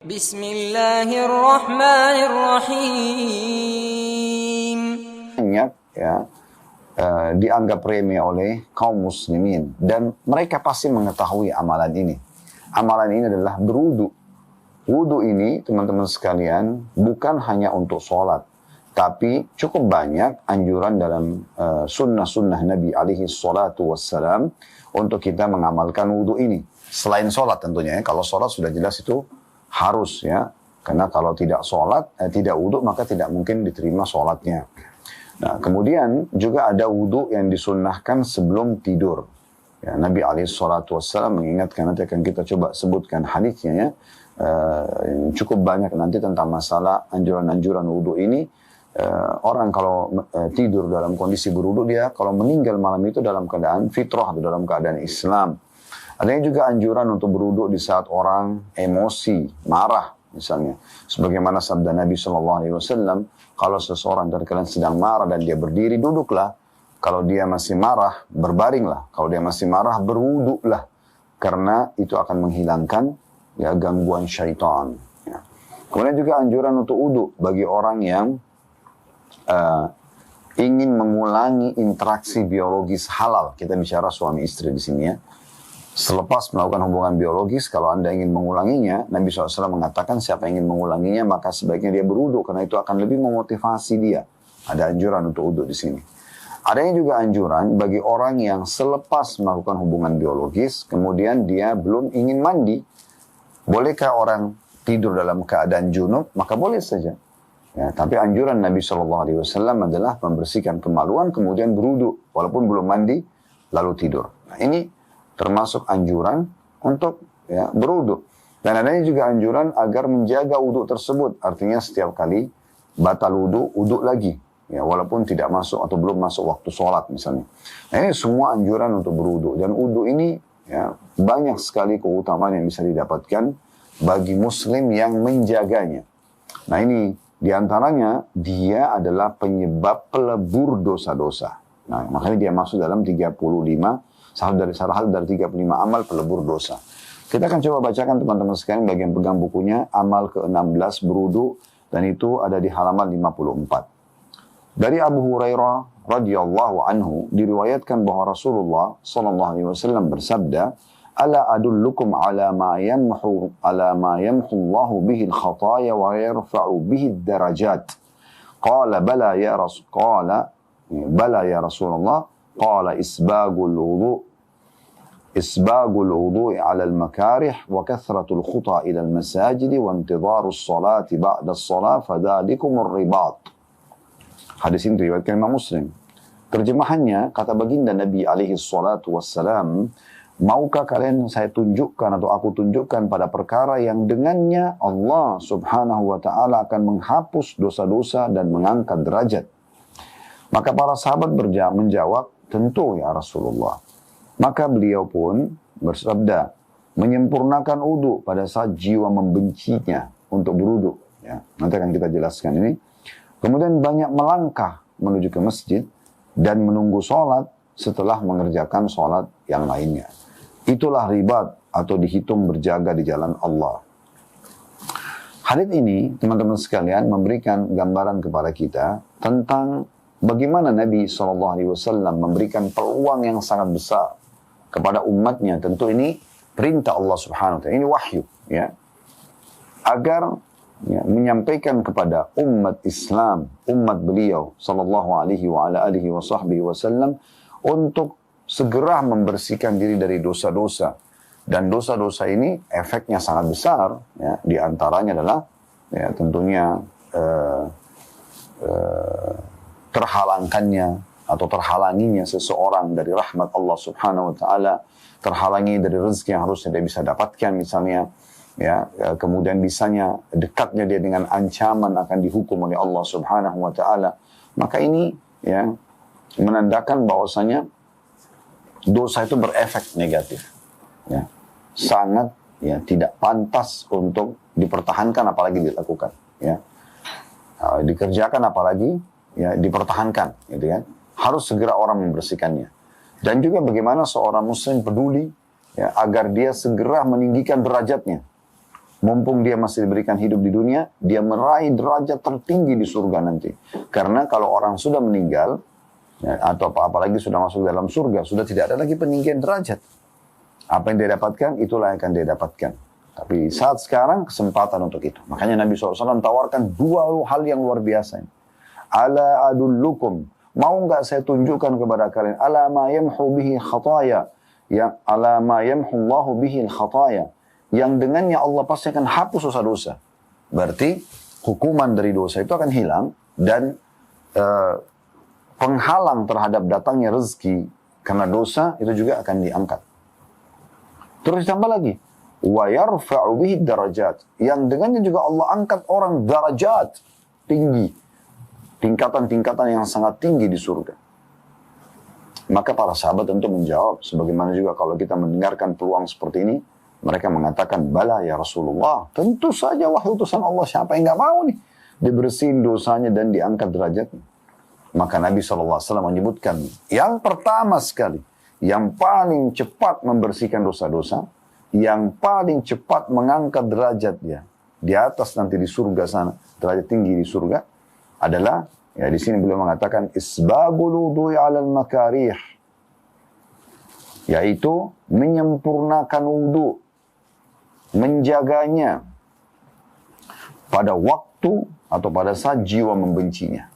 Bismillahirrahmanirrahim. Banyak dianggap remeh oleh kaum muslimin dan mereka pasti mengetahui amalan ini. Amalan ini adalah berwudu. Wudu ini teman-teman sekalian bukan hanya untuk sholat, tapi cukup banyak anjuran dalam sunnah-sunnah Nabi alaihi salatu wassalam untuk kita mengamalkan wudu ini. Selain sholat tentunya, kalau sholat sudah jelas itu harus ya. Karena kalau tidak sholat, tidak wudu maka tidak mungkin diterima sholatnya. Nah, kemudian juga ada wudu yang disunnahkan sebelum tidur. Ya, Nabi alaihissalatu wassalam mengingatkan, nanti akan kita coba sebutkan hadisnya ya. Cukup banyak nanti tentang masalah anjuran-anjuran wudu ini. Orang kalau tidur dalam kondisi berwudu, dia kalau meninggal malam itu dalam keadaan fitrah atau dalam keadaan Islam. Ada juga anjuran untuk berwudu di saat orang emosi, marah misalnya. Sebagaimana sabda Nabi SAW, kalau seseorang dari kalian sedang marah dan dia berdiri, duduklah. Kalau dia masih marah, berbaringlah. Kalau dia masih marah, berwuduklah. Karena itu akan menghilangkan ya, gangguan syaitan. Ya. Kemudian juga anjuran untuk wudu bagi orang yang ingin mengulangi interaksi biologis halal. Kita bicara suami istri di sini ya. Selepas melakukan hubungan biologis, kalau Anda ingin mengulanginya, Nabi SAW mengatakan siapa yang ingin mengulanginya, maka sebaiknya dia berwudu, karena itu akan lebih memotivasi dia. Ada anjuran untuk wudu di sini. Adanya juga anjuran bagi orang yang selepas melakukan hubungan biologis, kemudian dia belum ingin mandi. Bolehkah orang tidur dalam keadaan junub? Maka boleh saja. Ya, tapi anjuran Nabi SAW adalah membersihkan kemaluan, kemudian berwudu, walaupun belum mandi, lalu tidur. Nah, ini termasuk anjuran untuk ya, berwudu. Dan adanya juga anjuran agar menjaga wudu tersebut. Artinya setiap kali batal wudu, wudu lagi. Ya, walaupun tidak masuk atau belum masuk waktu sholat misalnya. Nah, ini semua anjuran untuk berwudu. Dan wudu ini ya, banyak sekali keutamaan yang bisa didapatkan bagi muslim yang menjaganya. Nah ini diantaranya dia adalah penyebab pelebur dosa-dosa. Nah makanya dia masuk dalam 35 salah satu dari 35 amal pelebur dosa. Kita akan coba bacakan teman-teman sekalian bagian pegang bukunya amal ke-16 berwudu, dan itu ada di halaman 54. Dari Abu Hurairah radhiyallahu anhu diriwayatkan bahwa Rasulullah sallallahu alaihi wasallam bersabda, "Ala adullukum ala ma yamhu Allahu bihi al-khataya wa yarfa'u bihi ad-darajat." Qala bala ya Rasulullah. قال إسباغ الوضوء على المكاره وكثرة الخطى إلى المساجد وانتظار الصلاة بعد الصلاة فذلكم الرباط. Hadis ini diriwayatkan Imam Muslim. Terjemahannya, kata baginda Nabi alaihi salatu wassalam, maukah kalian saya tunjukkan atau aku tunjukkan pada perkara yang dengannya Allah subhanahu wa ta'ala akan menghapus dosa-dosa dan mengangkat derajat. Maka para sahabat menjawab, tentu ya Rasulullah. Maka beliau pun bersabda, menyempurnakan wudu pada saat jiwa membencinya untuk berwudu. Ya, nanti akan kita jelaskan ini. Kemudian banyak melangkah menuju ke masjid dan menunggu sholat setelah mengerjakan sholat yang lainnya. Itulah ribat atau dihitung berjaga di jalan Allah. Hadits ini teman-teman sekalian memberikan gambaran kepada kita tentang bagaimana Nabi SAW memberikan peluang yang sangat besar kepada umatnya. Tentu ini perintah Allah Subhanahu wa Ta'ala. Ini wahyu. Ya, agar ya, menyampaikan kepada umat Islam, umat beliau SAW untuk segera membersihkan diri dari dosa-dosa. Dan dosa-dosa ini efeknya sangat besar. Ya, di antaranya adalah ya, tentunya terhalangkannya atau terhalanginya seseorang dari rahmat Allah Subhanahu wa Ta'ala, terhalangi dari rezeki yang harusnya dia bisa dapatkan misalnya, ya, kemudian bisanya dekatnya dia dengan ancaman akan dihukum oleh Allah Subhanahu wa Ta'ala. Maka ini ya menandakan bahwasanya dosa itu berefek negatif, ya, sangat ya tidak pantas untuk dipertahankan apalagi dilakukan, ya, dikerjakan apalagi ya dipertahankan, gitu kan. Harus segera orang membersihkannya. Dan juga bagaimana seorang muslim peduli ya agar dia segera meninggikan derajatnya. mumpung dia masih diberikan hidup di dunia, dia meraih derajat tertinggi di surga nanti. Karena kalau orang sudah meninggal, ya, atau apalagi sudah masuk dalam surga, sudah tidak ada lagi peninggian derajat. Apa yang dia dapatkan, itulah yang akan dia dapatkan. Tapi saat sekarang, kesempatan untuk itu. Makanya Nabi SAW tawarkan dua hal yang luar biasa. Ala adullukum, mau nggak saya tunjukkan kepada kalian, ala ma yamhu bihi khataya, yang ala ma yamhu Allahu bihi khataya, yang dengannya Allah pasti akan hapus dosa-dosa. Berarti hukuman dari dosa itu akan hilang, dan penghalang terhadap datangnya rezeki karena dosa itu juga akan diangkat. Terus ditambah lagi, wa yarfa'u bihi darajat, yang dengannya juga Allah angkat orang darajat tinggi, tingkatan-tingkatan yang sangat tinggi di surga. Maka para sahabat tentu menjawab, sebagaimana juga kalau kita mendengarkan peluang seperti ini, mereka mengatakan, bala ya Rasulullah, tentu saja wahai utusan Allah, siapa yang nggak mau nih dibersihin dosanya dan diangkat derajatnya. Maka Nabi SAW menyebutkan, yang pertama sekali, yang paling cepat membersihkan dosa-dosa, yang paling cepat mengangkat derajatnya di atas nanti di surga sana, derajat tinggi di surga, adalah, ya di sini beliau mengatakan, isbagul wudu'i 'alal makarih, yaitu menyempurnakan wudu, menjaganya pada waktu atau pada saat jiwa membencinya.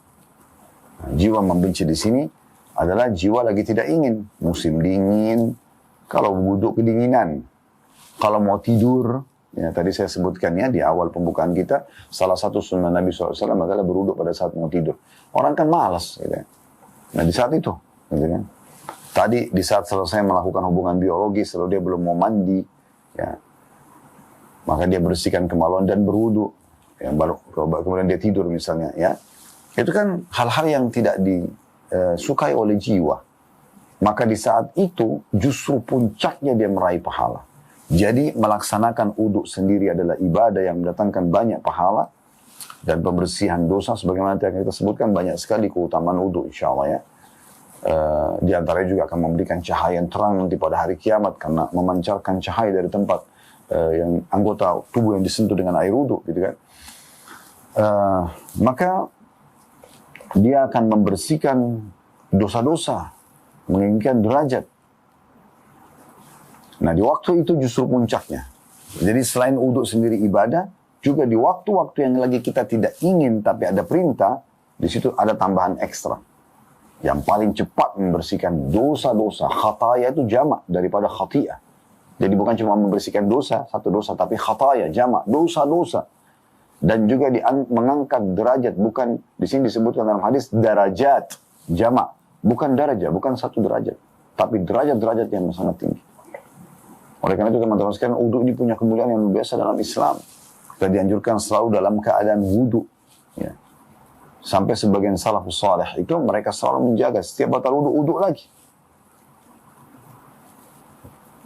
Nah, jiwa membenci di sini adalah jiwa lagi tidak ingin, musim dingin, kalau wudu kedinginan, kalau mau tidur, ya tadi saya sebutkan ya di awal pembukaan kita, salah satu sunnah Nabi SAW adalah berwudu pada saat mau tidur. Orang kan malas, gitu ya. Nah di saat itu, gitu kan. Tadi di saat selesai melakukan hubungan biologis, lalu dia belum mau mandi, ya, maka dia bersihkan kemaluan dan berwudu, ya, baru kemudian dia tidur misalnya, ya. Itu kan hal-hal yang tidak disukai oleh jiwa. Maka di saat itu justru puncaknya dia meraih pahala. Jadi melaksanakan wudu sendiri adalah ibadah yang mendatangkan banyak pahala dan pembersihan dosa. Sebagaimana yang kita sebutkan, banyak sekali keutamaan wudu, insya Allah ya. Di antaranya juga akan memberikan cahaya yang terang nanti pada hari kiamat, karena memancarkan cahaya dari tempat yang anggota tubuh yang disentuh dengan air wudu, gitu kan. Maka dia akan membersihkan dosa-dosa, meninggikan derajat. Nah di waktu itu justru puncaknya. Jadi selain wudu sendiri ibadah, juga di waktu-waktu yang lagi kita tidak ingin tapi ada perintah, di situ ada tambahan ekstra. Yang paling cepat membersihkan dosa-dosa. Khataya itu jamak daripada khati'ah. Jadi bukan cuma membersihkan dosa, satu dosa, tapi khataya, jamak, dosa-dosa. Dan juga mengangkat derajat, bukan di sini disebutkan dalam hadis darajat, jamak, bukan darajat, bukan satu derajat, tapi derajat-derajat yang sangat tinggi. Oleh karena itu teman-teman sekalian, wudu ini punya kemuliaan yang luar biasa dalam Islam. Kita dianjurkan selalu dalam keadaan wudu, ya. Sampai sebagian salafus salih itu mereka selalu menjaga setiap batal wudu lagi.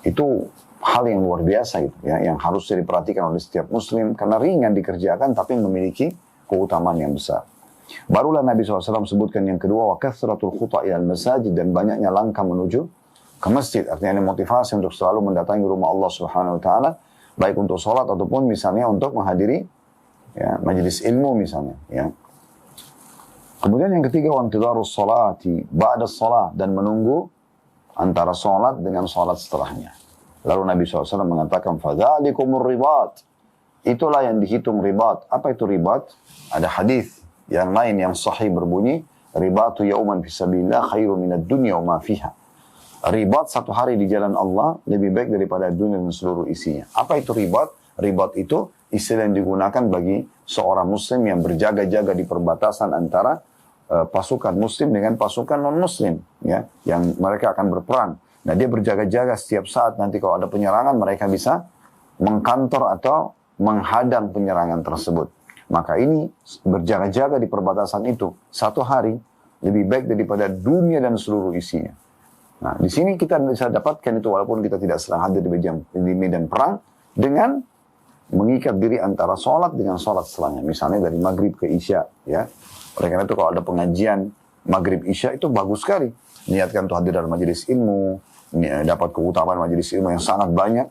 Itu hal yang luar biasa gitu ya, yang harus diperhatikan oleh setiap muslim, karena ringan dikerjakan tapi memiliki keutamaan yang besar. Barulah Nabi SAW sebutkan yang kedua, wa kathratul khuta' ilal masajid, dan banyaknya langkah menuju ke masjid. Artinya ini motivasi untuk selalu mendatangi rumah Allah Subhanahu wa taala, baik untuk sholat ataupun misalnya untuk menghadiri ya majelis ilmu misalnya, ya. Kemudian yang ketiga, wa intidharus sholati ba'da shalah, dan menunggu antara sholat dengan sholat setelahnya. Lalu Nabi SAW mengatakan, fadzalikumur ribat. Itulah yang dihitung ribat. Apa itu ribat? Ada hadis yang lain yang sahih berbunyi, ribatu yauman fisabilillah khairu minad dunya wa ma fiha. Ribat satu hari di jalan Allah lebih baik daripada dunia dan seluruh isinya. Apa itu ribat? Ribat itu istilah yang digunakan bagi seorang muslim yang berjaga-jaga di perbatasan antara pasukan muslim dengan pasukan non-muslim, ya, yang mereka akan berperang. Nah dia berjaga-jaga setiap saat, nanti kalau ada penyerangan mereka bisa mengkantor atau menghadang penyerangan tersebut. Maka ini berjaga-jaga di perbatasan itu satu hari lebih baik daripada dunia dan seluruh isinya. Nah di sini kita bisa dapatkan itu walaupun kita tidak sedang hadir di medan perang, dengan mengikat diri antara sholat dengan sholat setelahnya. Misalnya dari maghrib ke isya, ya. Oleh karena itu kalau ada pengajian maghrib isya itu bagus sekali. Niatkan untuk hadir dalam majelis ilmu, dapat keutamaan majelis ilmu yang sangat banyak.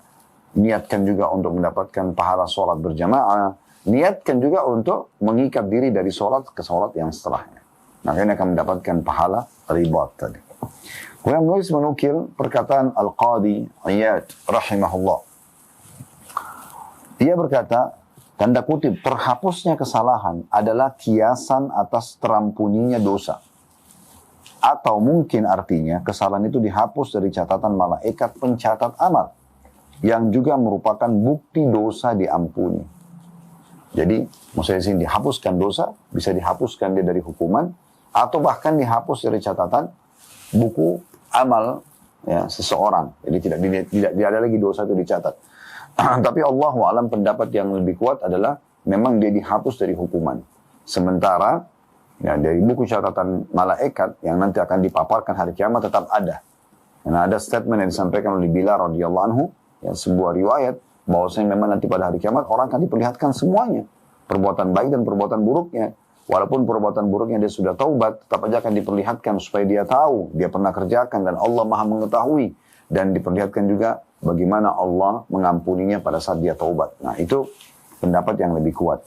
niatkan juga untuk mendapatkan pahala sholat berjamaah, niatkan juga untuk mengikat diri dari sholat ke sholat yang setelahnya. Makanya akan mendapatkan pahala ribat tadi. Kemudian menulis menukil perkataan Al-Qadi Iyad rahimahullah. Dia berkata, tanda kutip, terhapusnya kesalahan adalah kiasan atas terampuninya dosa. Atau mungkin artinya kesalahan itu dihapus dari catatan malaikat pencatat amal, yang juga merupakan bukti dosa diampuni. Jadi, maksudnya di sini dihapuskan dosa, bisa dihapuskan dia dari hukuman, atau bahkan dihapus dari catatan buku amal ya, seseorang. Jadi tidak ada lagi dosa itu dicatat. Tapi Allahu a'lam, pendapat yang lebih kuat adalah memang dia dihapus dari hukuman. Sementara ya, dari buku catatan malaikat yang nanti akan dipaparkan hari kiamat tetap ada. Karena ada statement yang disampaikan oleh Bilal radhiyallahu anhu, ya, sebuah riwayat bahwasanya memang nanti pada hari kiamat orang akan diperlihatkan semuanya, perbuatan baik dan perbuatan buruknya. Walaupun perbuatan buruknya dia sudah taubat, tetap aja akan diperlihatkan supaya dia tahu dia pernah kerjakan dan Allah Maha mengetahui, dan diperlihatkan juga bagaimana Allah mengampuninya pada saat dia taubat. Nah, itu pendapat yang lebih kuat.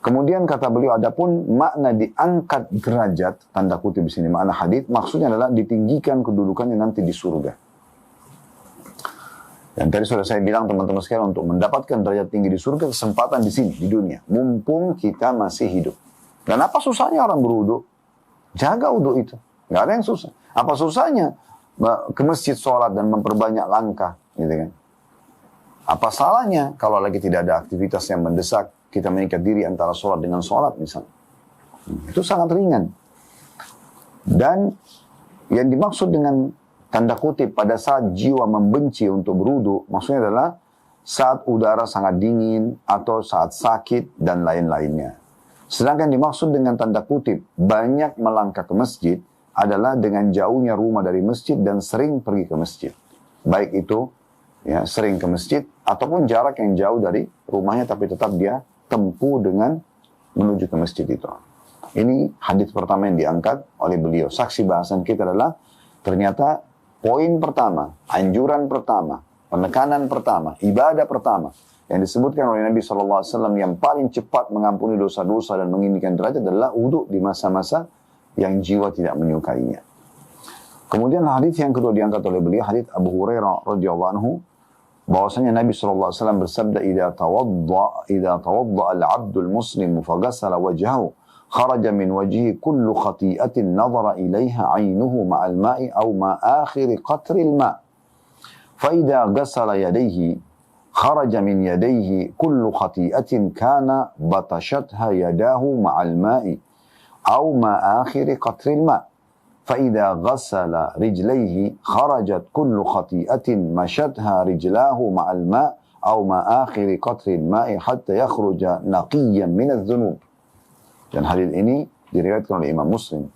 Kemudian kata beliau, adapun makna diangkat derajat, tanda kutip di sini makna hadits, maksudnya adalah ditinggikan kedudukannya nanti di surga. Dan tadi sudah saya bilang teman-teman sekalian, untuk mendapatkan derajat tinggi di surga, kesempatan di sini, di dunia, mumpung kita masih hidup. Dan apa susahnya orang berwudu? Jaga wudu itu, nggak ada yang susah. Apa susahnya ke masjid sholat dan memperbanyak langkah, gitu kan? Apa salahnya kalau lagi tidak ada aktivitas yang mendesak, kita mengikat diri antara sholat dengan sholat misalnya. Itu sangat ringan. Dan yang dimaksud dengan tanda kutip pada saat jiwa membenci untuk berwudu, maksudnya adalah saat udara sangat dingin atau saat sakit dan lain-lainnya. Sedangkan dimaksud dengan tanda kutip banyak melangkah ke masjid adalah dengan jauhnya rumah dari masjid dan sering pergi ke masjid. Baik itu ya sering ke masjid ataupun jarak yang jauh dari rumahnya tapi tetap dia tempuh dengan menuju ke masjid itu. Ini hadis pertama yang diangkat oleh beliau. Saksi bahasan kita adalah ternyata poin pertama, anjuran pertama, penekanan pertama, ibadah pertama yang disebutkan oleh Nabi SAW yang paling cepat mengampuni dosa-dosa dan meninggikan derajat adalah wudu di masa-masa yang jiwa tidak menyukainya. Kemudian hadis yang kedua diangkat oleh beliau, hadis Abu Hurairah radhiyallahu anhu, bahwasanya Nabi SAW bersabda, idza tawadda al-'abdul muslim faghasala wajhahu kharaja min wajhihi kullu khati'atin nadhara ilaiha 'ainuhu ma'al ma'i aw ma akhir qatril ma'. Fa idza ghasala yadayhi خرج من يديه كل خطيئة كان بطشتها يداه مع الماء أو مع آخر قطر الماء فإذا غسل رجليه خرجت كل خطيئة مشتها رجلاه مع الماء أو مع آخر قطر الماء حتى يخرج نقيا من الذنوب. Dan hadis ini diriwayatkan oleh Imam Muslim.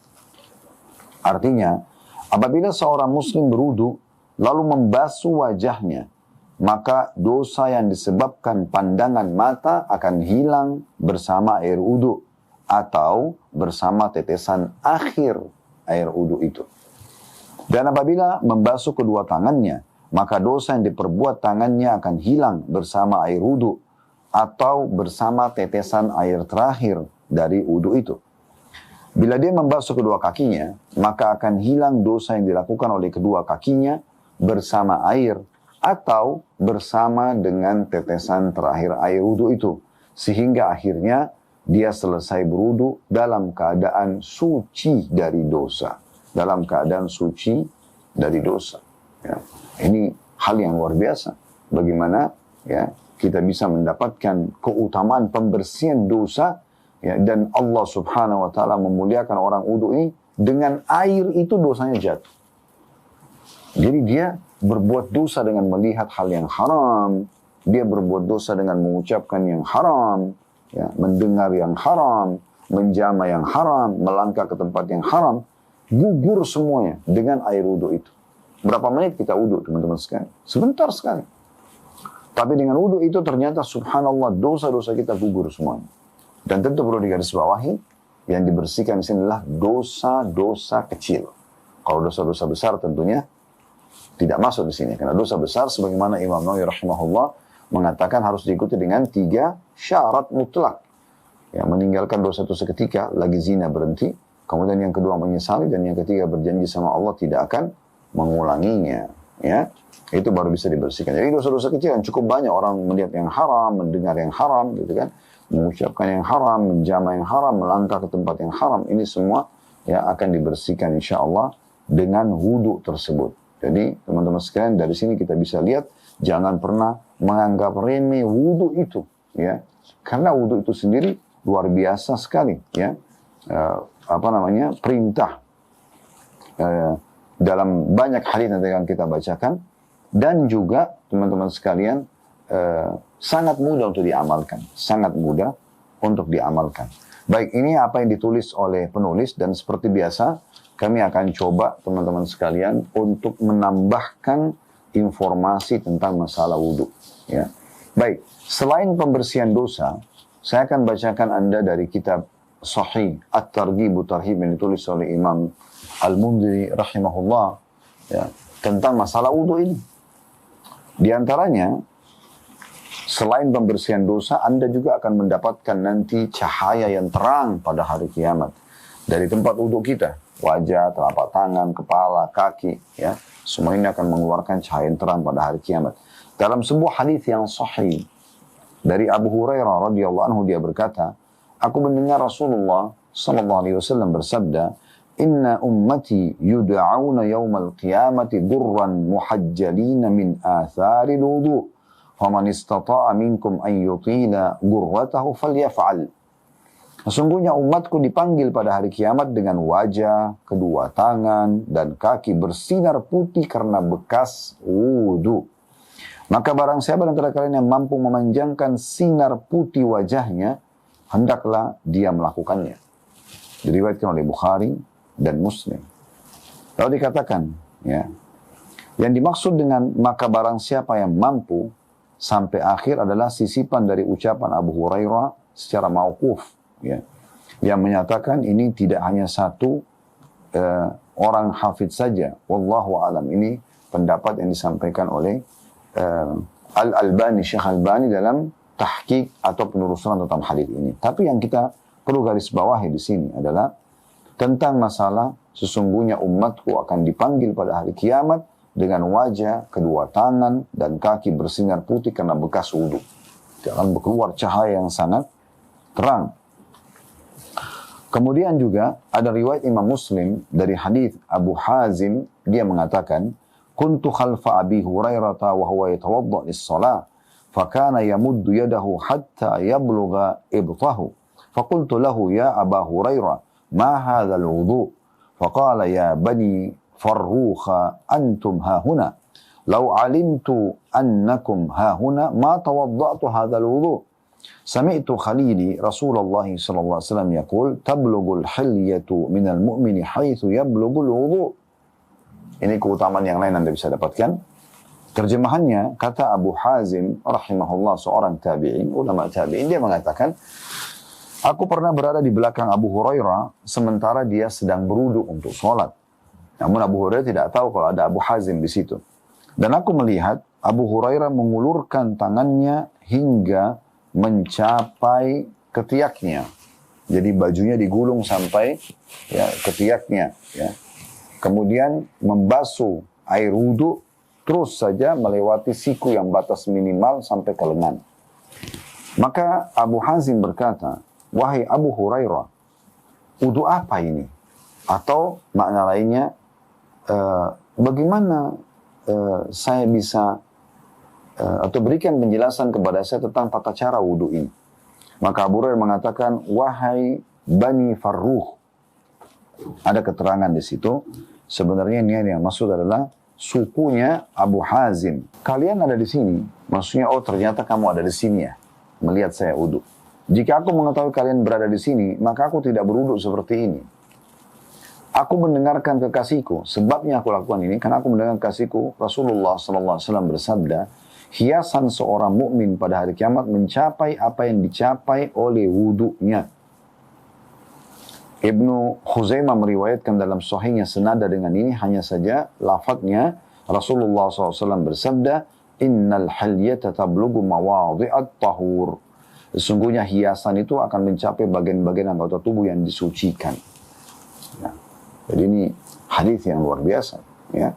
Artinya, apabila seorang muslim berwudu lalu membasuh wajahnya, maka dosa yang disebabkan pandangan mata akan hilang bersama air wudu atau bersama tetesan akhir air wudu itu. Dan apabila membasuh kedua tangannya, maka dosa yang diperbuat tangannya akan hilang bersama air wudu atau bersama tetesan air terakhir dari wudu itu. Bila dia membasuh kedua kakinya, maka akan hilang dosa yang dilakukan oleh kedua kakinya bersama air atau bersama dengan tetesan terakhir air wudu itu. Sehingga akhirnya dia selesai berwudu dalam keadaan suci dari dosa. Dalam keadaan suci dari dosa. Ya. Ini hal yang luar biasa. Bagaimana ya, kita bisa mendapatkan keutamaan pembersihan dosa, ya, dan Allah subhanahu wa ta'ala memuliakan orang wudu ini. Dengan air itu dosanya jatuh. Jadi dia berbuat dosa dengan melihat hal yang haram, dia berbuat dosa dengan mengucapkan yang haram, ya, mendengar yang haram, menjama yang haram, melangkah ke tempat yang haram, gugur semuanya dengan air wudu itu. Berapa menit kita wudu, teman-teman sekalian? Sebentar sekali. Tapi dengan wudu itu ternyata subhanallah dosa-dosa kita gugur semuanya. Dan tentu perlu digarisbawahi, yang dibersihkan di sini adalah dosa-dosa kecil. Kalau dosa-dosa besar tentunya tidak masuk di sini. Karena dosa besar sebagaimana Imam Nawawi rahimahullah mengatakan harus diikuti dengan 3 syarat mutlak. Ya, meninggalkan dosa itu seketika, lagi zina berhenti. Kemudian yang kedua menyesali, dan yang ketiga berjanji sama Allah tidak akan mengulanginya. Ya, itu baru bisa dibersihkan. Jadi dosa-dosa kecil yang cukup banyak, orang melihat yang haram, mendengar yang haram, gitu kan, mengucapkan yang haram, menjama yang haram, melangkah ke tempat yang haram, ini semua ya akan dibersihkan insya Allah dengan wudu tersebut. Jadi teman-teman sekalian, dari sini kita bisa lihat jangan pernah menganggap remeh wudu itu, ya, karena wudu itu sendiri luar biasa sekali, ya. Perintah dalam banyak hadis nanti akan kita bacakan, dan juga teman-teman sekalian sangat mudah untuk diamalkan, sangat mudah untuk diamalkan. Baik, ini apa yang ditulis oleh penulis, dan seperti biasa kami akan coba teman-teman sekalian untuk menambahkan informasi tentang masalah wudhu. Ya. Baik, selain pembersihan dosa, saya akan bacakan Anda dari kitab Sahih At-Targhib Tarhib yang ditulis oleh Imam Al-Mundhiri rahimahullah, ya, tentang masalah wudhu ini. Di antaranya, selain pembersihan dosa, Anda juga akan mendapatkan nanti cahaya yang terang pada hari kiamat dari tempat wudhu kita, wajah, telapak tangan, kepala, kaki, ya, semua ini akan mengeluarkan cahaya yang terang pada hari kiamat. Dalam sebuah hadis yang sahih dari Abu Hurairah radhiyallahu anhu, dia berkata, aku mendengar Rasulullah sallallahu alaihi wasallam bersabda, "Inna ummati yud'auna yaumal qiyamati durran muhajjalina min athari wudu. Faman istata'a minkum an yutila gurratahu falyaf'al." Sesungguhnya umatku dipanggil pada hari kiamat dengan wajah, kedua tangan, dan kaki bersinar putih karena bekas wudu. Maka barang siapa antara kalian yang mampu memanjangkan sinar putih wajahnya, hendaklah dia melakukannya. Diriwayatkan oleh Bukhari dan Muslim. Lalu dikatakan, ya, yang dimaksud dengan maka barang siapa yang mampu sampai akhir adalah sisipan dari ucapan Abu Hurairah secara mauquf, ya, yang menyatakan ini tidak hanya satu orang hafidz saja. Wallahu alam. Ini pendapat yang disampaikan oleh Al-Albani, Syekh Albani dalam tahqiq atau penelusuran tentang hadis ini. Tapi yang kita perlu garis bawahi di sini adalah tentang masalah sesungguhnya umatku akan dipanggil pada hari kiamat dengan wajah, kedua tangan, dan kaki bersinar putih karena bekas wudu. Akan keluar cahaya yang sangat terang. Kemudian juga ada riwayat Imam Muslim dari hadis Abu Hazim, dia mengatakan, "Kuntu khalfa Abi Hurairah wa huwa yatawadda lis-shalah, fa kana yamuddu yadahu hatta yablugha ibtahu. Faqultu lahu ya Aba Hurairah, ma hadha al-wudu?" Faqala ya bani Farrukha antum ha huna. Law alimtu annakum ha huna ma tawadda'tu hadha al-wudu. Sami'tu khalili Rasulullah sallallahu alaihi wasallam yaqul tablughul hilyatu minal mu'mini haitsu yablughul wudu. Ini keutamaan yang lain Anda bisa dapatkan. Terjemahannya, kata Abu Hazim rahimahullah, seorang tabi'in, ulama tabi'in, dia mengatakan, aku pernah berada di belakang Abu Hurairah sementara dia sedang berwudu untuk sholat. Namun Abu Hurairah tidak tahu kalau ada Abu Hazim di situ. Dan aku melihat Abu Hurairah mengulurkan tangannya hingga mencapai ketiaknya. Jadi bajunya digulung sampai ya ketiaknya, ya. Kemudian membasuh air wudu terus saja melewati siku yang batas minimal sampai ke lengan. Maka Abu Hazim berkata, wahai Abu Hurairah, wudu apa ini? Atau makna lainnya, bagaimana saya bisa atau berikan penjelasan kepada saya tentang tata cara wudu ini. Maka Abu Hurairah mengatakan, wahai Bani Farrukh. Ada keterangan di situ. Sebenarnya ini yang maksud adalah sukunya Abu Hazim. Kalian ada di sini. Maksudnya, oh ternyata kamu ada di sini ya. Melihat saya wudu. Jika aku mengetahui kalian berada di sini, maka aku tidak berwudu seperti ini. Aku mendengarkan kekasihku. Sebabnya aku lakukan ini, karena aku mendengar kekasihku Rasulullah SAW bersabda, hiasan seorang mukmin pada hari kiamat mencapai apa yang dicapai oleh wudunya. Ibnu Khuzaimah meriwayatkan dalam sahihnya senada dengan ini, hanya saja lafadznya Rasulullah SAW bersabda, innal hilyata tablughu mawadhi'at tahur. Sesungguhnya hiasan itu akan mencapai bagian-bagian anggota tubuh yang disucikan. Ya. Jadi ini hadis yang luar biasa. Ya.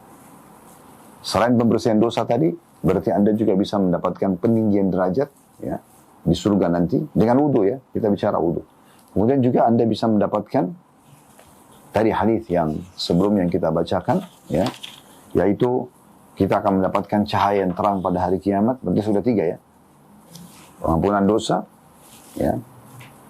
Selain pembersihan dosa tadi, berarti Anda juga bisa mendapatkan peninggian derajat ya, di surga nanti dengan wudu ya. Kita bicara wudu. Kemudian juga Anda bisa mendapatkan tadi hadis yang sebelum yang kita bacakan ya, yaitu kita akan mendapatkan cahaya yang terang pada hari kiamat. Berarti sudah 3 ya. Pengampunan dosa ya.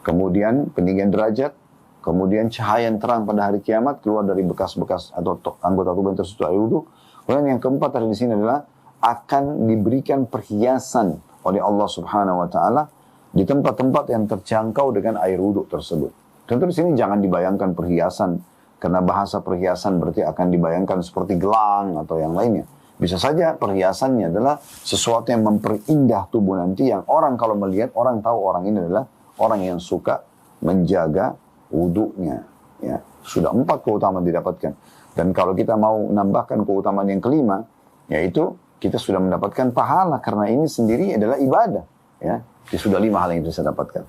Kemudian peninggian derajat, kemudian cahaya yang terang pada hari kiamat keluar dari bekas-bekas atau anggota tubuh yang tersentuh air wudu. Kemudian yang keempat tadi di sini adalah akan diberikan perhiasan oleh Allah Subhanahu wa taala di tempat-tempat yang terjangkau dengan air wudhu tersebut. Tentu di sini jangan dibayangkan perhiasan, karena bahasa perhiasan berarti akan dibayangkan seperti gelang atau yang lainnya. Bisa saja perhiasannya adalah sesuatu yang memperindah tubuh nanti, yang orang kalau melihat, orang tahu orang ini adalah orang yang suka menjaga wudhunya. Ya. Sudah 4 keutamaan didapatkan. Dan kalau kita mau menambahkan keutamaan yang kelima, yaitu kita sudah mendapatkan pahala, karena ini sendiri adalah ibadah. Ya. Jadi sudah 5 hal yang bisa dapatkan.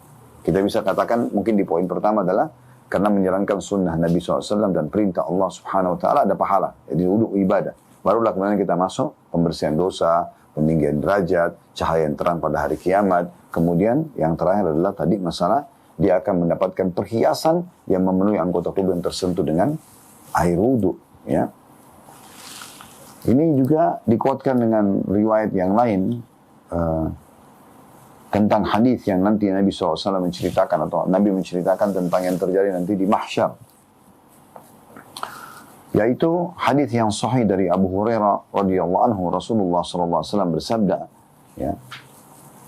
Kita bisa katakan mungkin di poin pertama adalah karena menjalankan sunnah Nabi SAW dan perintah Allah Subhanahu Wa Taala ada pahala. Jadi wudhu ibadah. Barulah kemudian kita masuk pembersihan dosa, peninggian derajat, cahaya yang terang pada hari kiamat. Kemudian yang terakhir adalah tadi masalah dia akan mendapatkan perhiasan yang memenuhi anggota tubuh yang tersentuh dengan air wudhu. Ya. Ini juga dikuatkan dengan riwayat yang lain. Tentang hadis yang nanti Nabi SAW menceritakan atau Nabi menceritakan tentang yang terjadi nanti di mahsyar, yaitu hadis yang sahih dari Abu Hurairah radhiyallahu anhu. Rasulullah SAW bersabda ya,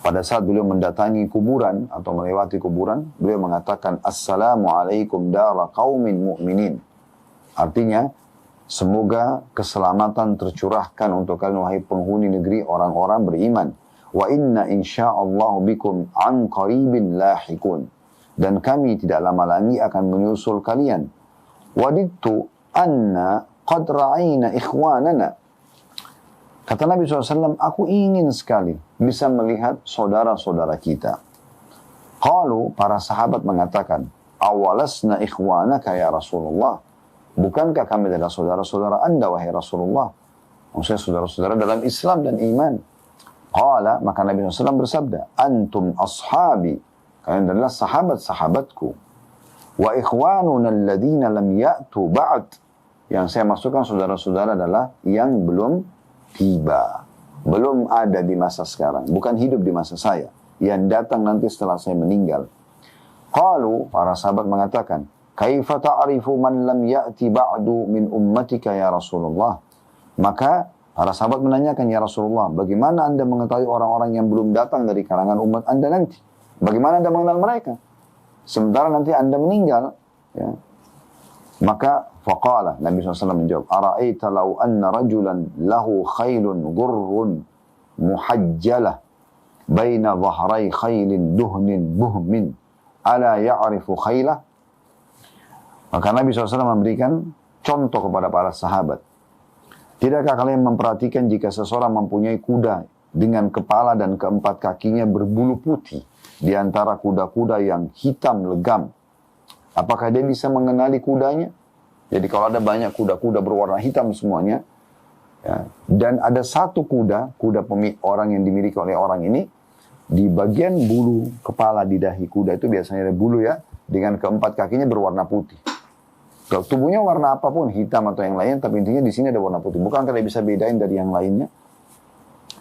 pada saat beliau mendatangi kuburan atau melewati kuburan, beliau mengatakan assalamualaikum dara qaumin mu'minin, artinya semoga keselamatan tercurahkan untuk kalian wahai penghuni negeri orang-orang beriman. Wa inna insya'allahu bikum an qaribin lahikun. Dan kami tidak lama lagi akan menyusul kalian. Wadidtu anna qad ra'ayna ikhwanana. Kata Nabi SAW, aku ingin sekali bisa melihat saudara-saudara kita. Qalu, para sahabat mengatakan, awalasna ikhwanaka ya Rasulullah. Bukankah kami adalah saudara-saudara Anda wahai Rasulullah? Maksudnya saudara-saudara dalam Islam dan iman. Qala, maka Nabi SAW bersabda, antum ashabi, kalian adalah sahabat-sahabatku. Wa ikhwanuna alladhina lam ya'tu ba'd, yang saya masukkan saudara-saudara adalah yang belum tiba, belum ada di masa sekarang, bukan hidup di masa saya, yang datang nanti setelah saya meninggal. Qalu, para sahabat mengatakan, kaifa ta'rifu man lam ya'ti ba'du min ummatika ya Rasulullah? Maka para sahabat menanyakan, ya Rasulullah, bagaimana Anda mengetahui orang-orang yang belum datang dari kalangan umat Anda nanti? Bagaimana Anda mengenal mereka? Sementara nanti Anda meninggal. Ya. Maka faqala, Nabi SAW menjawab, ara'aita law anna rajulan lahu khailun gurrun muhajjalah baina dhahrai khailin duhnin buhmin ala ya'rifu khailah? Maka Nabi SAW memberikan contoh kepada para sahabat. Tidakkah kalian memperhatikan jika seseorang mempunyai kuda dengan kepala dan keempat kakinya berbulu putih di antara kuda-kuda yang hitam legam? Apakah dia bisa mengenali kudanya? Jadi kalau ada banyak kuda-kuda berwarna hitam semuanya, ya, dan ada satu kuda orang yang dimiliki oleh orang ini, di bagian bulu kepala di dahi kuda itu biasanya ada bulu ya, dengan keempat kakinya berwarna putih. Kalau tubuhnya warna apapun, hitam atau yang lain, tapi intinya di sini ada warna putih. Bukankah dia bisa bedain dari yang lainnya?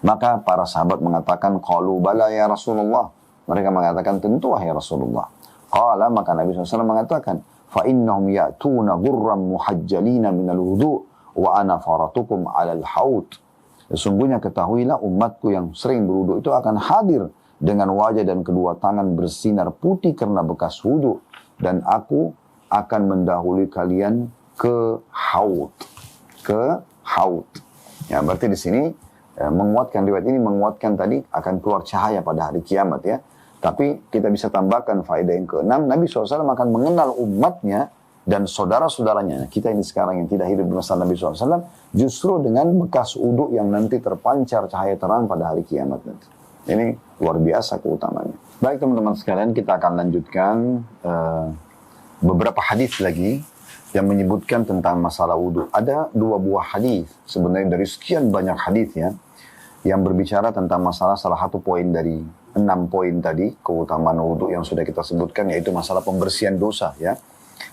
Maka para sahabat mengatakan, qalu bala ya Rasulullah. Mereka mengatakan, tentu wahai Rasulullah. Qala, maka Nabi SAW mengatakan, fa innahum ya'tuna gurram muhajjalina minal wudu' wa ana faratukum alal haut. Sesungguhnya ketahuilah umatku yang sering berwudu itu akan hadir dengan wajah dan kedua tangan bersinar putih karena bekas wudu, dan aku akan mendahului kalian ke haut. Ke haut. Ya, berarti di sini menguatkan riwayat ini, menguatkan tadi akan keluar cahaya pada hari kiamat ya. Tapi kita bisa tambahkan faedah yang keenam, Nabi SAW akan mengenal umatnya dan saudara-saudaranya, kita ini sekarang yang tidak hidup di masa Nabi SAW, justru dengan bekas uduk yang nanti terpancar cahaya terang pada hari kiamat nanti. Ini luar biasa keutamaannya. Baik teman-teman sekalian, kita akan lanjutkan beberapa hadis lagi yang menyebutkan tentang masalah wudhu. Ada 2 buah hadis sebenarnya dari sekian banyak hadis ya, yang berbicara tentang masalah salah satu poin dari 6 poin tadi, keutamaan wudhu yang sudah kita sebutkan, yaitu masalah pembersihan dosa ya.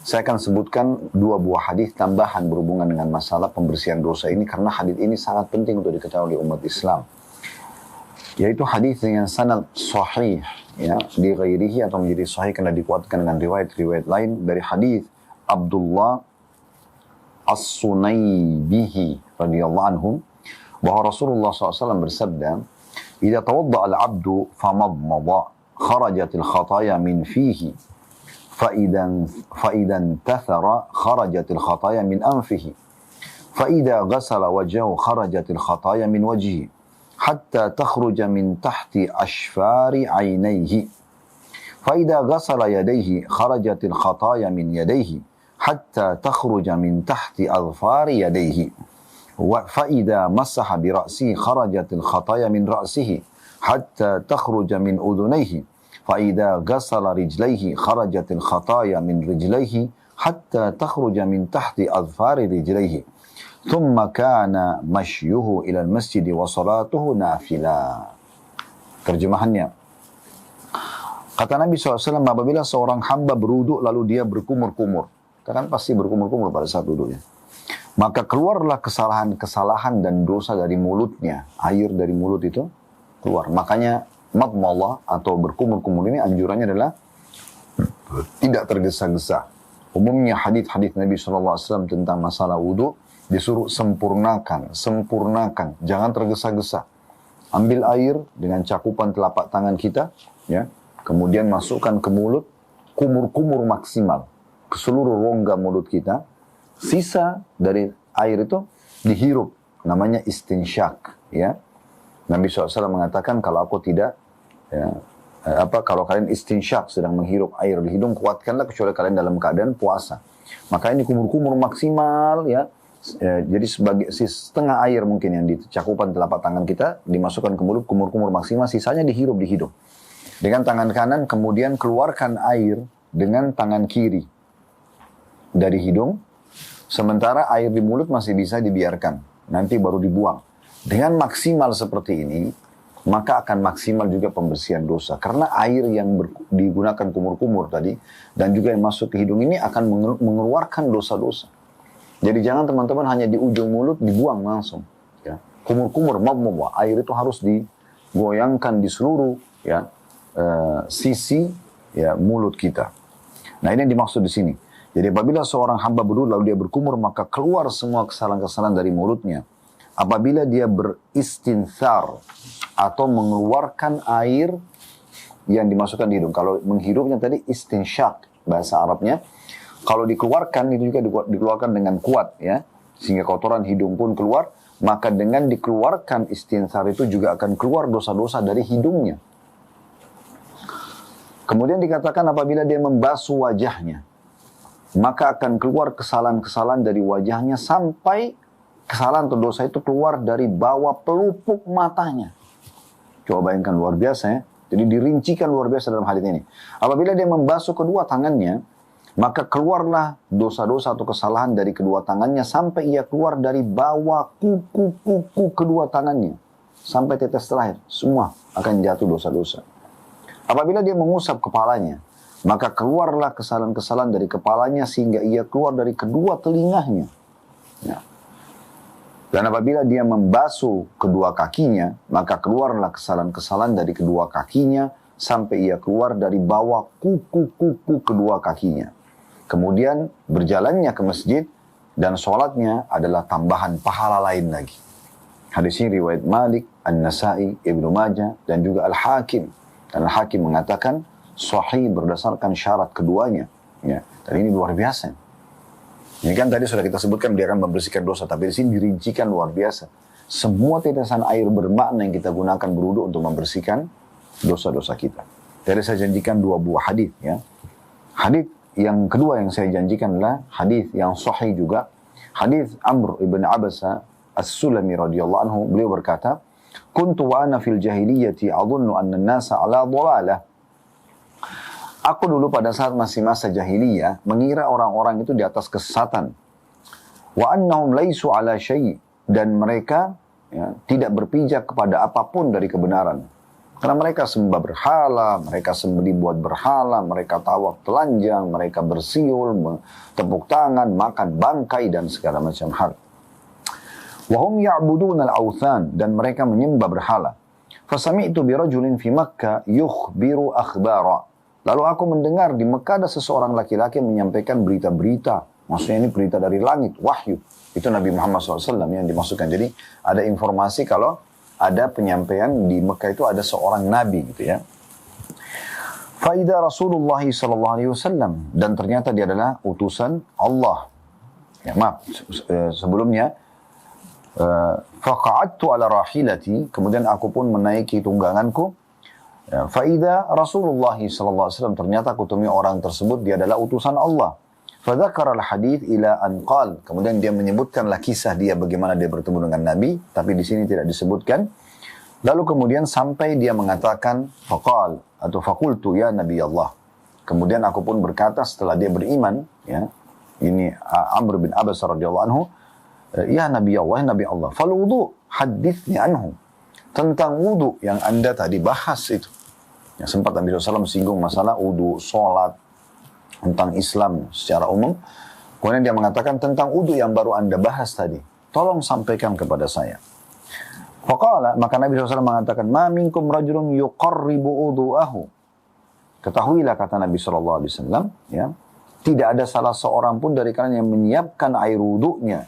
Saya akan sebutkan 2 buah hadis tambahan berhubungan dengan masalah pembersihan dosa ini, karena hadis ini sangat penting untuk diketahui oleh umat Islam. Yaitu hadis dengan sanad sahih ya, di ghairihi atau menjadi sahih karena dikuatkan dengan riwayat-riwayat lain dari hadis Abdullah As-Sunaybihi radhiyallahu anhu, bahwa Rasulullah SAW bersabda, "Idza tawadda'a al-'abdu famadmada kharajatil khataya min fihi, fa idan tathara kharajatil khataya min anfihi, fa idza ghasala wajhahu kharajatil khataya min wajhihi, hatta takhruja min tahti ashfari 'ainayhi, fa idza ghasala yadayhi kharajatil khataya min yadayhi, hatta takhruja min tahti adfari yadayhi, فإذا مسح برأسه خرجت الخطايا من رأسه حتى تخرج من أذنيه فإذا غسل رجليه خرجت الخطايا من رجليه حتى تخرج من تحت أظفار رجليه ثم كان مشيه إلى المسجد وصلاته نافلة." Terjemahannya, kata Nabi SAW, apabila seorang hamba berwudu lalu dia berkumur-kumur, kan pasti berkumur-kumur pada saat wudunya, maka keluarlah kesalahan-kesalahan dan dosa dari mulutnya. Air dari mulut itu keluar. Makanya madmadah atau berkumur-kumur ini anjurannya adalah tidak tergesa-gesa. Umumnya hadis-hadis Nabi SAW tentang masalah wudhu disuruh sempurnakan. Jangan tergesa-gesa. Ambil air dengan cakupan telapak tangan kita, ya, kemudian masukkan ke mulut, kumur-kumur maksimal ke seluruh rongga mulut kita. Sisa dari air itu dihirup, namanya istinsyak ya. Nabi SAW mengatakan, kalau aku tidak ya, kalau kalian istinsyak, sedang menghirup air di hidung, kuatkanlah kecuali kalian dalam keadaan puasa. Maka ini kumur-kumur maksimal ya. Jadi sebagai setengah air mungkin yang di cakupan telapak tangan kita dimasukkan ke mulut, kumur-kumur maksimal, sisanya dihirup di hidung. Dengan tangan kanan kemudian keluarkan air dengan tangan kiri dari hidung. Sementara air di mulut masih bisa dibiarkan, nanti baru dibuang. Dengan maksimal seperti ini, maka akan maksimal juga pembersihan dosa. Karena air yang digunakan kumur-kumur tadi, dan juga yang masuk ke hidung ini akan mengeluarkan dosa-dosa. Jadi jangan teman-teman hanya di ujung mulut dibuang langsung. Ya. Kumur-kumur, air itu harus digoyangkan di seluruh ya, sisi ya, mulut kita. Nah ini yang dimaksud di sini. Jadi apabila seorang hamba berwudu lalu dia berkumur, maka keluar semua kesalahan-kesalahan dari mulutnya. Apabila dia beristinthar atau mengeluarkan air yang dimasukkan di hidung. Kalau menghirupnya tadi istinsyak bahasa Arabnya. Kalau dikeluarkan itu juga dikeluarkan dengan kuat ya, sehingga kotoran hidung pun keluar. Maka dengan dikeluarkan istinthar itu juga akan keluar dosa-dosa dari hidungnya. Kemudian dikatakan apabila dia membasuh wajahnya, maka akan keluar kesalahan-kesalahan dari wajahnya sampai kesalahan atau dosa itu keluar dari bawah pelupuk matanya. Coba bayangkan, luar biasa ya. Jadi dirincikan luar biasa dalam hadis ini. Apabila dia membasuh kedua tangannya, maka keluarlah dosa-dosa atau kesalahan dari kedua tangannya sampai ia keluar dari bawah kuku-kuku kedua tangannya. Sampai tetes terakhir. Semua akan jatuh dosa-dosa. Apabila dia mengusap kepalanya, maka keluarlah kesalahan-kesalahan dari kepalanya sehingga ia keluar dari kedua telinganya. Ya. Dan apabila dia membasuh kedua kakinya, maka keluarlah kesalahan-kesalahan dari kedua kakinya sampai ia keluar dari bawah kuku-kuku kedua kakinya. Kemudian berjalannya ke masjid dan sholatnya adalah tambahan pahala lain lagi. Hadis ini riwayat Malik, An-Nasai, Ibnu Majah dan juga Al-Hakim. Dan Al-Hakim mengatakan sahih berdasarkan syarat keduanya. Ya. Dan ini luar biasa. Ini kan tadi sudah kita sebutkan dia akan membersihkan dosa. Tapi di sini dirincikan luar biasa. Semua tetesan air bermakna yang kita gunakan berwudu untuk membersihkan dosa-dosa kita. Tadi saya janjikan 2 buah hadis. Ya. Hadis yang kedua yang saya janjikan adalah hadis yang sahih juga. Hadis Amr ibn Abasa As-Sulami radhiyallahu anhu, beliau berkata, "Kuntu wa ana fil jahiliyati adhunnu anna an-nasa ala dhalalah." Aku dulu pada saat masih masa jahiliyah mengira orang-orang itu di atas kesesatan. Wa annahum laisu ala syai', dan mereka tidak berpijak kepada apapun dari kebenaran. Karena mereka sembah berhala, mereka sembeli buat berhala, mereka tawaf telanjang, mereka bersiul, tepuk tangan, makan bangkai, dan segala macam hal. Wahum ya'buduna al-awthan, dan mereka menyembah berhala. Fasami'tu birajulin fi Makkah yukhbiru akhbara. Lalu aku mendengar di Mekah ada seseorang laki-laki menyampaikan berita-berita. Maksudnya ini berita dari langit, wahyu. Itu Nabi Muhammad SAW yang dimasukkan. Jadi ada informasi kalau ada penyampaian di Mekah itu ada seorang nabi gitu ya. Faida Rasulullah SAW, dan ternyata dia adalah utusan Allah. Ya, maaf, sebelumnya faqa'adtu ala rahilati, kemudian aku pun menaiki tungganganku. Faida Rasulullah SAW, ternyata aku temui orang tersebut dia adalah utusan Allah. Fadzakara al-hadits ila an qal, kemudian dia menyebutkanlah kisah dia bagaimana dia bertemu dengan Nabi, tapi di sini tidak disebutkan. Lalu kemudian sampai dia mengatakan faqal atau faqultu ya Nabi Allah. Kemudian aku pun berkata setelah dia beriman, ya. Ini Amr bin Abbas radhiyallahu anhu, ya Nabi Allah, fal wudu hadithni anhu. Tentang wudu yang Anda tadi bahas itu. Ya, sempat Nabi SAW singgung masalah wudu, salat, tentang Islam secara umum. Kemudian dia mengatakan tentang wudu yang baru Anda bahas tadi, tolong sampaikan kepada saya. Faqala, maka Nabi SAW mengatakan, ma minkum rajulun yuqarribu wudu'ahu. Ketahuilah, kata Nabi SAW, ya, tidak ada salah seorang pun dari kalian yang menyiapkan air wudu'nya.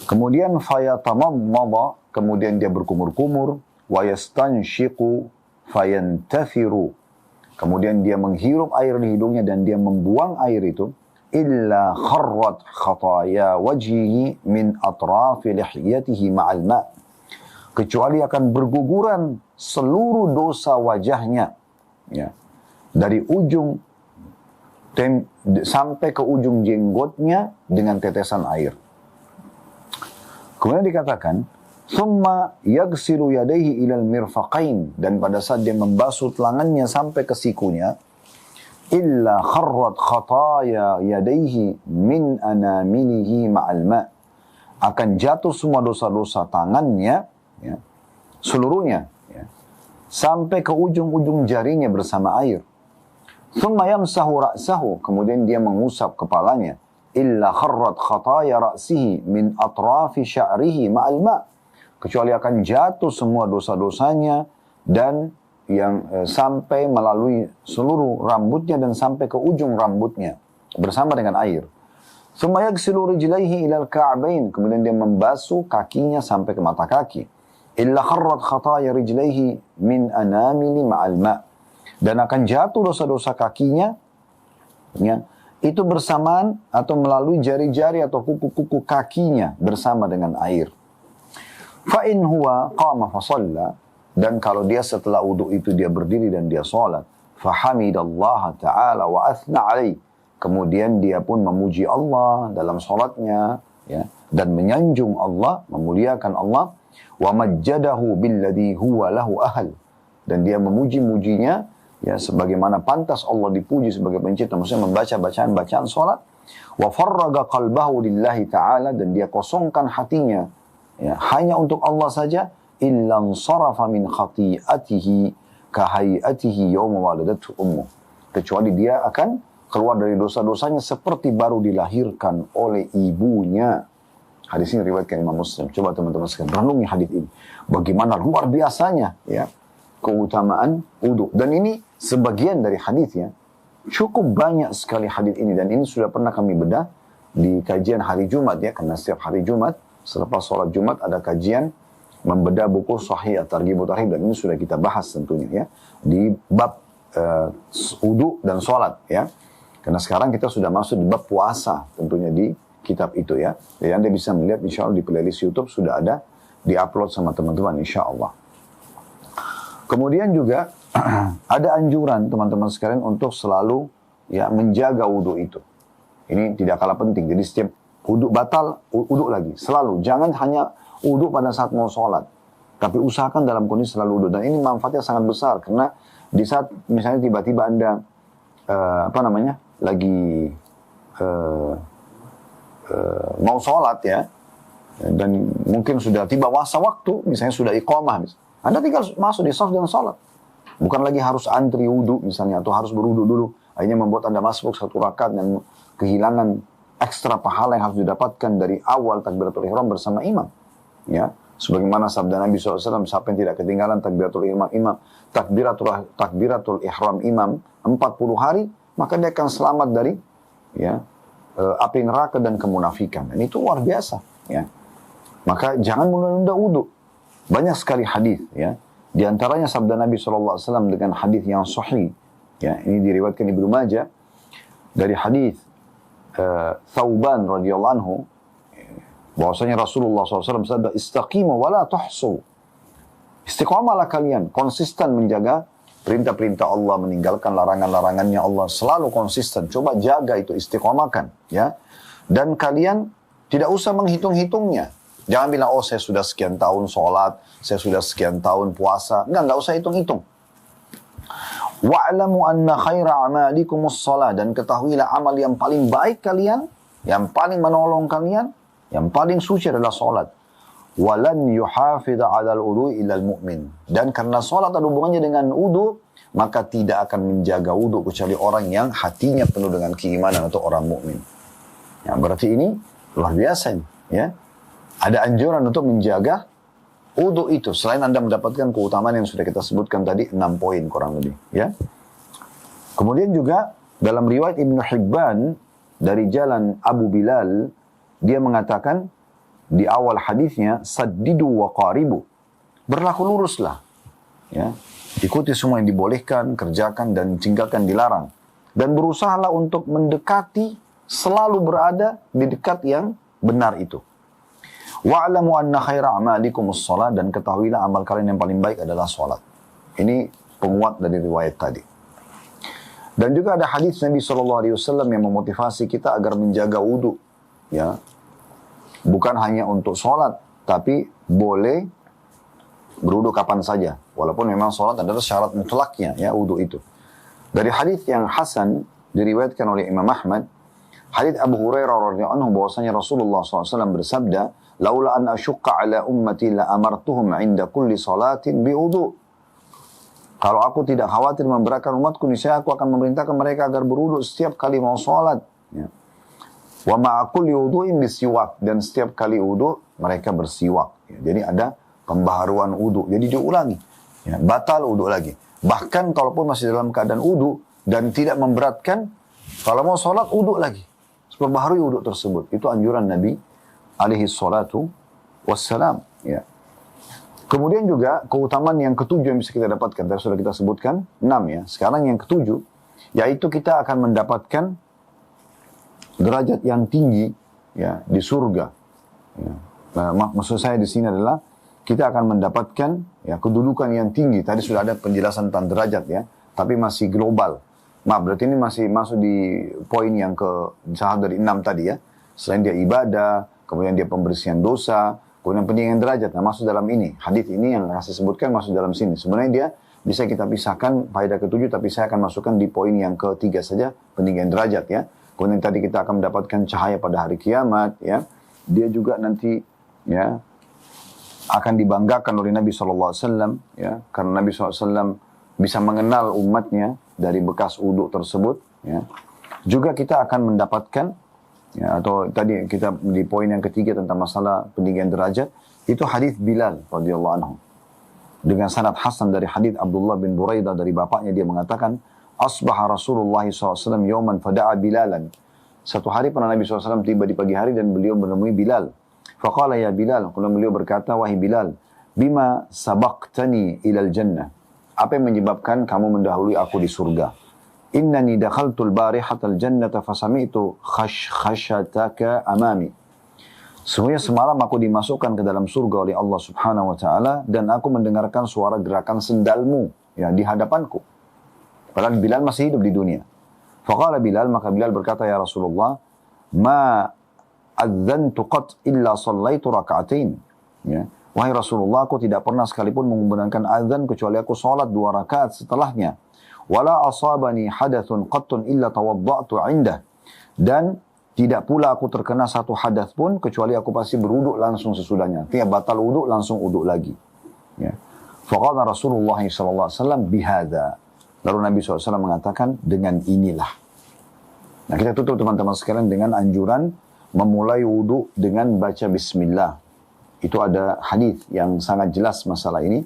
Kemudian fayatamammadha, kemudian dia berkumur-kumur, wa yastanshiqu fayantathiru. Kemudian dia menghirup air di hidungnya dan dia membuang air itu. Illa kharrat khataya wajhihi min atrafi lihiyatihi ma'al ma'. Kecuali akan berguguran seluruh dosa wajahnya. Ya. Dari ujung sampai ke ujung jenggotnya dengan tetesan air. Kemudian dikatakan, Thumma yaghsilu yadayhi ilal mirfaqain, dan pada saat dia membasuh tangannya sampai ke sikunya, illa kharrat khataya yadayhi min anamilihi ma'al ma', akan jatuh semua dosa-dosa tangannya, ya, seluruhnya, ya, sampai ke ujung-ujung jarinya bersama air. Thumma yamsahu ra'sahu, kemudian dia mengusap kepalanya, illa kharrat khataya ra'sihi min atrafi sya'rihi ma'al ma', kecuali akan jatuh semua dosa-dosanya dan yang sampai melalui seluruh rambutnya dan sampai ke ujung rambutnya bersama dengan air. Tsumma yaghsilu rijlaihi ilal ka'bain, kemudian dia membasuh kakinya sampai ke mata kaki. Illa kharrat khataya rijlaihi min anamili ma'al ma', dan akan jatuh dosa-dosa kakinya, ya, itu bersamaan atau melalui jari-jari atau kuku-kuku kakinya bersama dengan air. Fa'in huwa qama fasalla, dan kalau dia setelah wudu itu dia berdiri dan dia salat, fahamidallaha ta'ala wa athna alaih, kemudian dia pun memuji Allah dalam salatnya, ya, dan menyanjung Allah, memuliakan Allah, wa majjadahu billadhi huwa lahu ahal, dan dia memuji-mujinya, ya, sebagaimana pantas Allah dipuji sebagai pencipta, maksudnya membaca bacaan-bacaan salat, wa farraga qalbahu lillahi ta'ala, dan dia kosongkan hatinya, ya, hanya untuk Allah saja. Illan sarafa min khati'atihi kahayatihi yawma waladatu ummuh, kecuali dia akan keluar dari dosa-dosanya seperti baru dilahirkan oleh ibunya. Hadis ini riwayatkan Imam Muslim. Coba teman-teman sekalian renungi hadis ini, bagaimana luar biasanya, ya, keutamaan wudu. Dan ini sebagian dari hadisnya. Cukup banyak sekali hadis ini, dan ini sudah pernah kami bedah di kajian hari Jumat, ya, karena setiap hari Jumat selepas sholat Jumat ada kajian membedah buku Sahih At-Targhib wa Tarhib, dan ini sudah kita bahas tentunya, ya, di bab wudu dan sholat, ya. Karena sekarang kita sudah masuk di bab puasa tentunya di kitab itu, ya. Jadi Anda bisa melihat insya Allah di playlist YouTube sudah ada di-upload sama teman-teman insya Allah. Kemudian juga ada anjuran teman-teman sekalian untuk selalu ya menjaga wudhu itu. Ini tidak kalah penting. Jadi setiap wudhu batal, wudhu lagi. Selalu. Jangan hanya wudhu pada saat mau sholat. Tapi usahakan dalam kondisi selalu wudhu. Dan ini manfaatnya sangat besar. Karena di saat misalnya tiba-tiba Anda lagi mau sholat ya. Dan mungkin sudah tiba waktu, misalnya sudah iqamah. Anda tinggal masuk di shaf dan sholat. Bukan lagi harus antri wudhu misalnya, atau harus berwudhu dulu. Akhirnya membuat Anda masuk satu rakaat dan kehilangan ekstra pahala yang harus didapatkan dari awal takbiratul ihram bersama imam. Ya, sebagaimana sabda Nabi SAW, siapa yang tidak ketinggalan takbiratul ihram imam 40 hari, maka dia akan selamat dari api neraka dan kemunafikan. Dan itu luar biasa. Ya. Maka jangan menunda wudhu. Banyak sekali hadis, ya. Di antaranya sabda Nabi SAW dengan hadis yang sahih. Ya, ini diriwayatkan Ibnu Majah dari hadis Thauban radhiyallahu anhu, bahwasanya Rasulullah SAW bersabda, "Istaqimu wa la tuhsu." Istiqamalah kalian, konsisten menjaga perintah-perintah Allah, meninggalkan larangan-larangannya Allah, selalu konsisten. Coba jaga itu, istiqamahkan, ya. Dan kalian tidak usah menghitung-hitungnya. Jangan bilang, oh saya sudah sekian tahun sholat, saya sudah sekian tahun puasa. Enggak usah hitung-hitung. Wa'lamu anna khaira amalikumus shalah, dan ketahuilah amal yang paling baik kalian, yang paling menolong kalian, yang paling suci adalah sholat. Walan yuhafidha 'alal wudu'i illal mu'min. Dan karena sholat ada hubungannya dengan wudu, maka tidak akan menjaga wudu kecuali orang yang hatinya penuh dengan keimanan atau orang mukmin. Ya, berarti ini luar biasa ini, ya. Ada anjuran untuk menjaga wudu itu, selain Anda mendapatkan keutamaan yang sudah kita sebutkan tadi, 6 poin kurang lebih, ya. Kemudian juga dalam riwayat Ibnu Hibban dari jalan Abu Bilal, dia mengatakan di awal hadisnya, saddidu wa qaribu, berlaku luruslah, ya. Ikuti semua yang dibolehkan, kerjakan dan tinggalkan dilarang, dan berusahalah untuk mendekati, selalu berada di dekat yang benar itu. Wa'lamu anna khaira a'malikum as-shalah, dan ketahuilah amal kalian yang paling baik adalah salat. Ini penguat dari riwayat tadi. Dan juga ada hadis Nabi SAW yang memotivasi kita agar menjaga wudu, ya. Bukan hanya untuk salat, tapi boleh berwudu kapan saja, walaupun memang salat adalah syarat mutlaknya, ya, wudu itu. Dari hadis yang hasan diriwayatkan oleh Imam Ahmad, hadis Abu Hurairah radhiyallahu anhu, bahwasanya Rasulullah SAW bersabda, "Laula an asyqa ala ummati la amartuhum 'inda kulli salatin biwudu." Kalau aku tidak khawatir memberatkan umatku, niscaya aku akan memerintahkan mereka agar berwudu setiap kali mau salat. Ya. Wa ma'a kulli wudu'in bisiwak, dan setiap kali wudu mereka bersiwak. Ya. Jadi ada pembaharuan wudu. Jadi diulangi. Ya. Batal wudu lagi. Bahkan kalaupun masih dalam keadaan wudu dan tidak memberatkan, kalau mau salat wudu lagi. Perbaharui wudu tersebut. Itu anjuran Nabi alaihi salatu wassalam. Ya. Kemudian juga keutamaan yang ketujuh yang bisa kita dapatkan. Tadi sudah kita sebutkan 6, ya. Sekarang yang ketujuh, yaitu kita akan mendapatkan derajat yang tinggi, ya, di surga. Ya. Nah, maksud saya di sini adalah kita akan mendapatkan, ya, kedudukan yang tinggi. Tadi sudah ada penjelasan tentang derajat, ya, tapi masih global. Berarti ini masih masuk di poin yang ke dari 6 tadi, ya. Selain dia ibadah, kemudian dia pembersihan dosa, kemudian peninggian derajat. Nah, masuk dalam ini. Hadis ini yang saya sebutkan masuk dalam sini. Sebenarnya dia bisa kita pisahkan faedah ketujuh, tapi saya akan masukkan di poin yang ketiga saja, peninggian derajat, ya. Kemudian tadi kita akan mendapatkan cahaya pada hari kiamat, ya. Dia juga nanti, ya, akan dibanggakan oleh Nabi SAW, ya, karena Nabi SAW bisa mengenal umatnya dari bekas wudu tersebut, ya. Juga kita akan mendapatkan, ya, atau tadi kita di poin yang ketiga tentang masalah peninggian derajat, itu hadis Bilal radhiyallahu anhu dengan sanad hasan dari hadis Abdullah bin Buraidah dari bapaknya, dia mengatakan, asbaha Rasulullah SAW yawman fada'a Bilalan. Satu hari pernah Nabi SAW tiba di pagi hari dan beliau menemui Bilal. Faqala ya Bilal, kemudian beliau berkata, wahai Bilal, bima sabaqtani ilal jannah. Apa yang menyebabkan kamu mendahului aku di surga? Innani dakhaltul barihatal jannata fasami'tu khashataka amami. Sesungguhnya semalam aku dimasukkan ke dalam surga oleh Allah Subhanahu wa taala dan aku mendengarkan suara gerakan sendalmu, ya, di hadapanku. Padahal Bilal masih hidup di dunia. Faqala Bilal, maka Bilal berkata, ya Rasulullah, ma adzantu qat illa sallaitu raka'atain. Ya. Wahai Rasulullah, aku tidak pernah sekalipun mengumandangkan azan kecuali aku salat 2 rakaat setelahnya. Wala asabani hadathun qattun illa tawadda'tu indah. Dan tidak pula aku terkena satu hadas pun kecuali aku pasti berwuduk langsung sesudahnya. Tiap batal wuduk langsung wuduk lagi. Ya. Faqala Rasulullah SAW bihadza. Lalu Nabi SAW mengatakan dengan inilah. Nah, kita tutup teman-teman sekalian dengan anjuran memulai wuduk dengan baca bismillah. Itu ada hadis yang sangat jelas masalah ini.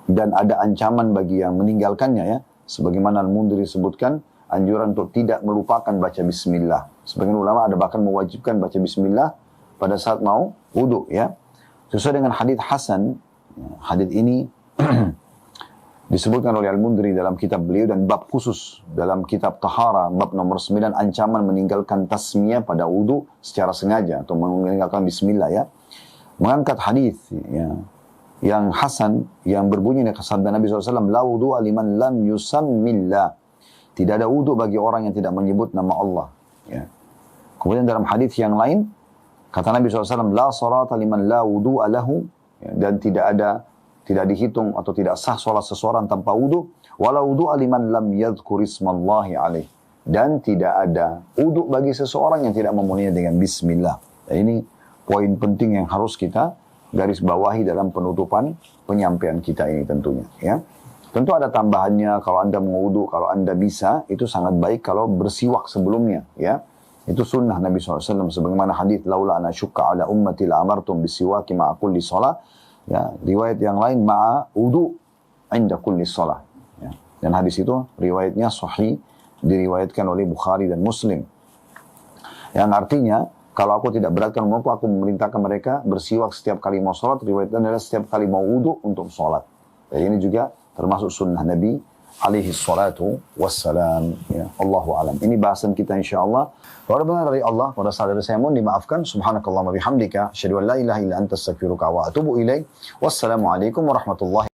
Dan ada ancaman bagi yang meninggalkannya ya. Sebagaimana Al-Mundhir disebutkan, anjuran untuk tidak melupakan baca bismillah. Sebagian ulama ada bahkan mewajibkan baca bismillah pada saat mau wuduk ya. Sesuai dengan hadis Hasan, hadis ini disebutkan oleh Al-Mundhir dalam kitab beliau dan bab khusus dalam kitab Tahara, bab nomor 9, ancaman meninggalkan tasmiyah pada wudhu secara sengaja atau meninggalkan bismillah ya. Mengangkat hadis ya, yang Hasan yang berbunyi dengan sabda Nabi SAW, la wudhu liman lam yusammillah. Tidak ada wudhu bagi orang yang tidak menyebut nama Allah. Ya. Kemudian dalam hadis yang lain kata Nabi SAW, la salata liman la wudhu lahu, ya, dan tidak dihitung atau tidak sah salat seseorang tanpa wudhu. Wala wudhu liman lam yadhkur ismallahi alaih. Dan tidak ada wudhu bagi seseorang yang tidak memenuhinya dengan bismillah. Dan ini poin penting yang harus kita garis bawahi dalam penutupan penyampaian kita ini tentunya. Ya. Tentu ada tambahannya, kalau Anda mau wudhu, kalau Anda bisa, itu sangat baik kalau bersiwak sebelumnya. Ya. Itu sunnah Nabi SAW. Sebagaimana hadis laula ana syukka ala ummati la amartum bisiwaki ma'a kulli shalah. Ya, riwayat yang lain ma'a wudu inda kulli shalah. Ya. Dan hadis itu riwayatnya sahih, diriwayatkan oleh Bukhari dan Muslim. Yang artinya, kalau aku tidak beratkan umatku, aku memerintahkan mereka bersiwak setiap kali mau sholat. Riwayatnya adalah setiap kali mau wudu untuk sholat. Jadi ini juga termasuk sunnah Nabi alaihi salatu wassalam. Ya, Allahu alam. Ini bahasan kita insyaAllah. Kalau benar dari Allah, pada saat dari saya mohon dimaafkan. Subhanakallah wa bihamdika. Asyhadu an la ilaha illa anta astaghfiruka wa atubu ilaik. Wassalamualaikum warahmatullahi